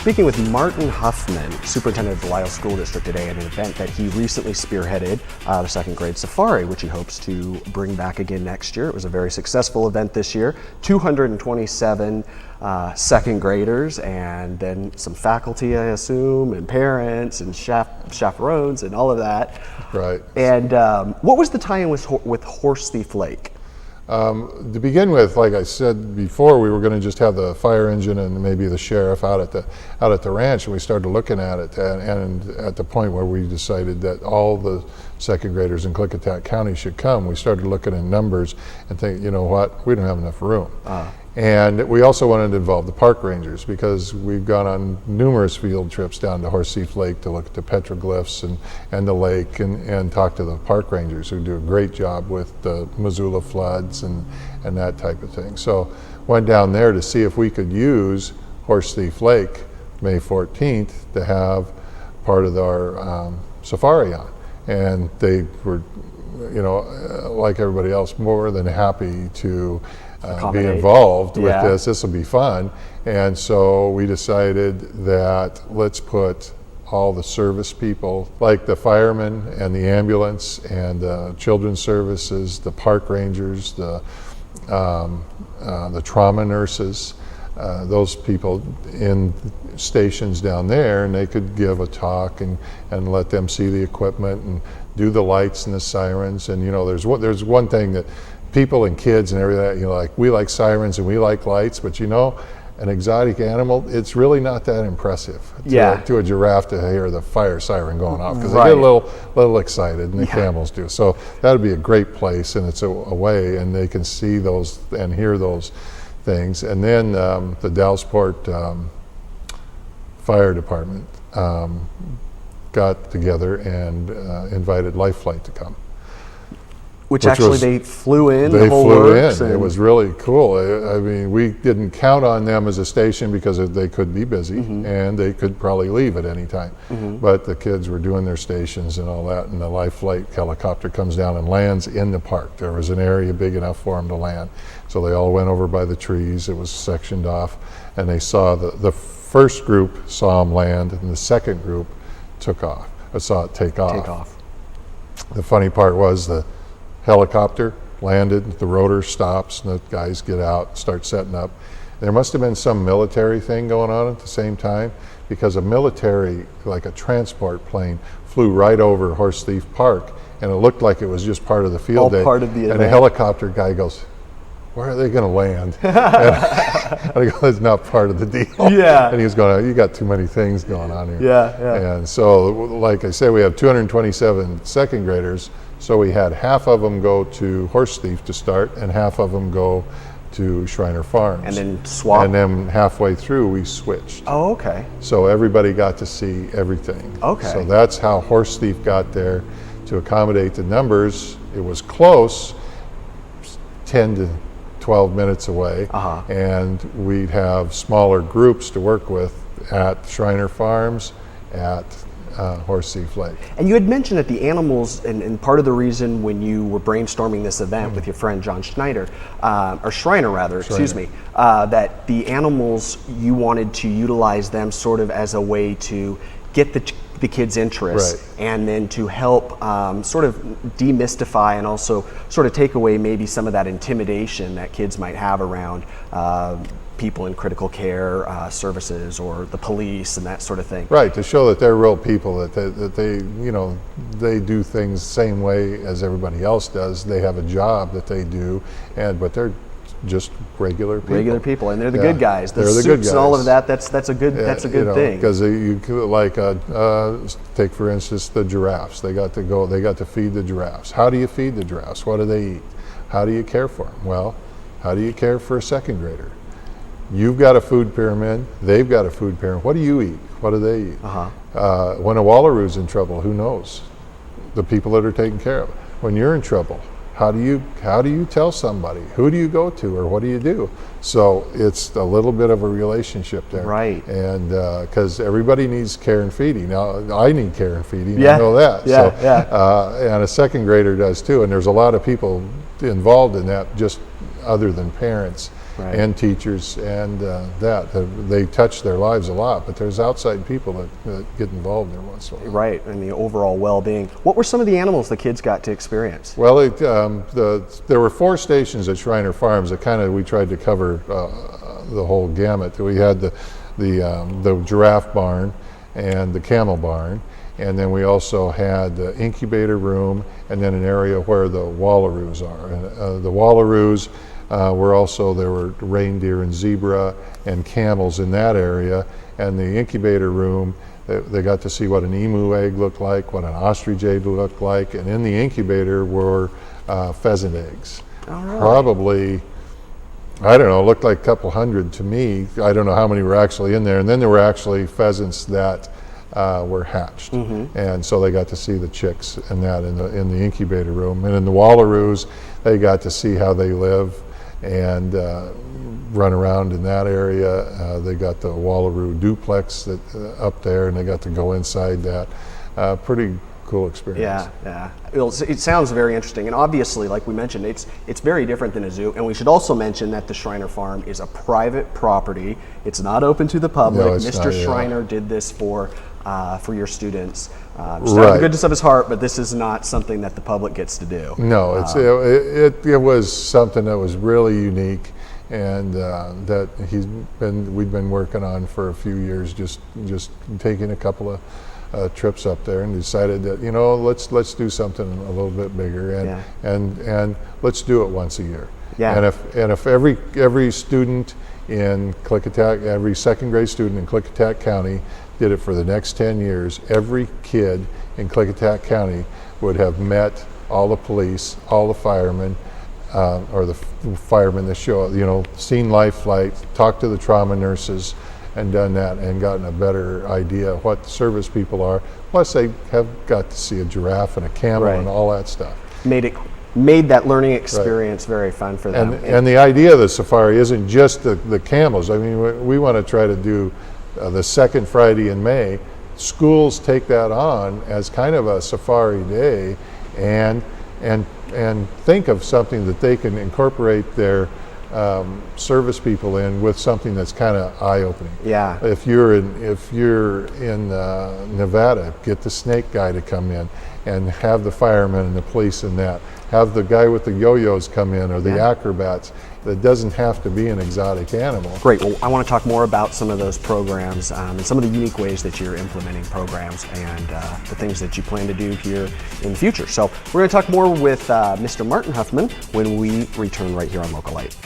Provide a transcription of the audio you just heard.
speaking with Martin Huffman, superintendent of the Lisle School District today at an event that he recently spearheaded, the second grade safari, which he hopes to bring back again next year. It was a very successful event this year. 227 second graders, and then some faculty, I assume, and parents and chaperones and all of that. Right. And what was the tie-in with Horse Thief Lake? To begin with, like I said before, we were going to just have the fire engine and maybe the sheriff out at the ranch, and we started looking at it, and at the point where we decided that all the second graders in Klickitat County should come, we started looking at numbers and think, you know what, we don't have enough room. And we also wanted to involve the park rangers, because we've gone on numerous field trips down to Horse Thief Lake to look at the petroglyphs and the lake and talk to the park rangers, who do a great job with the Missoula floods and that type of thing. So went down there to see if we could use Horse Thief Lake May 14th to have part of our safari on. And they were, you know, like everybody else, more than happy to be involved with this. This will be fun. And so we decided that let's put all the service people, like the firemen and the ambulance and the children's services, the park rangers, the trauma nurses, those people in stations down there, and they could give a talk and let them see the equipment and do the lights and the sirens. And you know, there's one thing that people and kids and everything, you know, like we like sirens and we like lights, but you know, an exotic animal, it's really not that impressive to a giraffe to hear the fire siren going off, because they get a little excited, and the camels do. So that would be a great place, and it's a way, and they can see those and hear those things. And then the Dallesport fire department got together and invited Life Flight to come. Which actually they flew in. They flew in. It was really cool. I mean, we didn't count on them as a station because they could be busy, and they could probably leave at any time. But the kids were doing their stations and all that, and the Life Flight helicopter comes down and lands in the park. There was an area big enough for them to land. So they all went over by the trees. It was sectioned off, and they saw the first group saw them land, and the second group took off. I saw it take off. The funny part was the helicopter landed, the rotor stops, and the guys get out, start setting up. There must have been some military thing going on at the same time, because a military, like a transport plane, flew right over Horse Thief Park, and it looked like it was just part of the field day. Part of the event. And the helicopter guy goes, "Where are they going to land?" And I go, "It's not part of the deal." And he was going, "You got too many things going on here." And so, like I said, we have 227 second graders. So we had half of them go to Horse Thief to start, and half of them go to Shriner Farms. And then swap. And then halfway through, we switched. Oh, okay. So everybody got to see everything. Okay. So that's how Horse Thief got there, to accommodate the numbers. It was close, 10 to 12 minutes away, and we'd have smaller groups to work with at Shriner Farms, at Horse Thief Lake. And you had mentioned that the animals, and part of the reason when you were brainstorming this event with your friend John Schneider, or Shriner rather, excuse me, that the animals, you wanted to utilize them sort of as a way to get the kids' interest, and then to help sort of demystify and also sort of take away maybe some of that intimidation that kids might have around people in critical care services or the police and that sort of thing. Right, to show that they're real people, that they you know, they do things the same way as everybody else does. They have a job that they do, but they're just regular people. Regular people, and they're the good guys. They're the good guys. And all of that. That's a good thing. Because you could, like take for instance the giraffes. They got to feed the giraffes. How do you feed the giraffes? What do they eat? How do you care for them? Well, how do you care for a second grader? You've got a food pyramid. They've got a food pyramid. What do you eat? What do they eat? When a wallaroos in trouble, who knows? The people that are taking care of it. When you're in trouble, how do you tell somebody? Who do you go to, or what do you do? So it's a little bit of a relationship there, right? And because everybody needs care and feeding. Now I need care and feeding. I know that. And a second grader does too. And there's a lot of people involved in that, just other than parents. and teachers, and they touch their lives a lot. But there's outside people that get involved there once in a while. Right, and the overall well-being. What were some of the animals the kids got to experience? Well, there were 4 stations at Shriner Farms that we tried to cover the whole gamut. We had the giraffe barn and the camel barn, and then we also had the incubator room, and then an area where the wallaroos are. And, the wallaroos there were reindeer and zebra and camels in that area, and the incubator room, they got to see what an emu egg looked like, what an ostrich egg looked like, and in the incubator were pheasant eggs. Oh, really? Probably, I don't know, it looked like a couple hundred to me. I don't know how many were actually in there. And then there were actually pheasants that were hatched. And so they got to see the chicks and that in the incubator room. And in the wallaroos, they got to see how they live and run around in that area. They got the wallaroo duplex up there, and they got to go inside that. Pretty cool experience. Yeah. It sounds very interesting, and obviously, like we mentioned, it's very different than a zoo. And we should also mention that the Shriner Farm is a private property. It's not open to the public. No, it's Mr. not, yeah. Shriner did this for your students. Just out of the goodness of his heart, but this is not something that the public gets to do. No, it was something that was really unique, and that we'd been working on for a few years, just taking a couple of trips up there, and decided that let's do something a little bit bigger, and let's do it once a year. Yeah. And if every student in Klickitat, every second grade student in Klickitat County did it for the next 10 years, every kid in Klickitat County would have met all the police, all the firemen, or the firemen that show up, seen life flight, talked to the trauma nurses, and done that, and gotten a better idea of what service people are. Plus, they have got to see a giraffe and a camel and all that stuff. Made that learning experience very fun for them. And the idea of the safari isn't just the camels. I mean, we want to try to do the second Friday in May. Schools take that on as kind of a safari day, and think of something that they can incorporate their service people in with something that's kind of eye-opening. Yeah. If you're in Nevada, get the snake guy to come in, and have the firemen and the police in that. Have the guy with the yo-yos come in, or the acrobats. That doesn't have to be an exotic animal. Great. Well, I want to talk more about some of those programs and some of the unique ways that you're implementing programs and the things that you plan to do here in the future. So we're going to talk more with Mr. Martin Huffman when we return right here on Localite.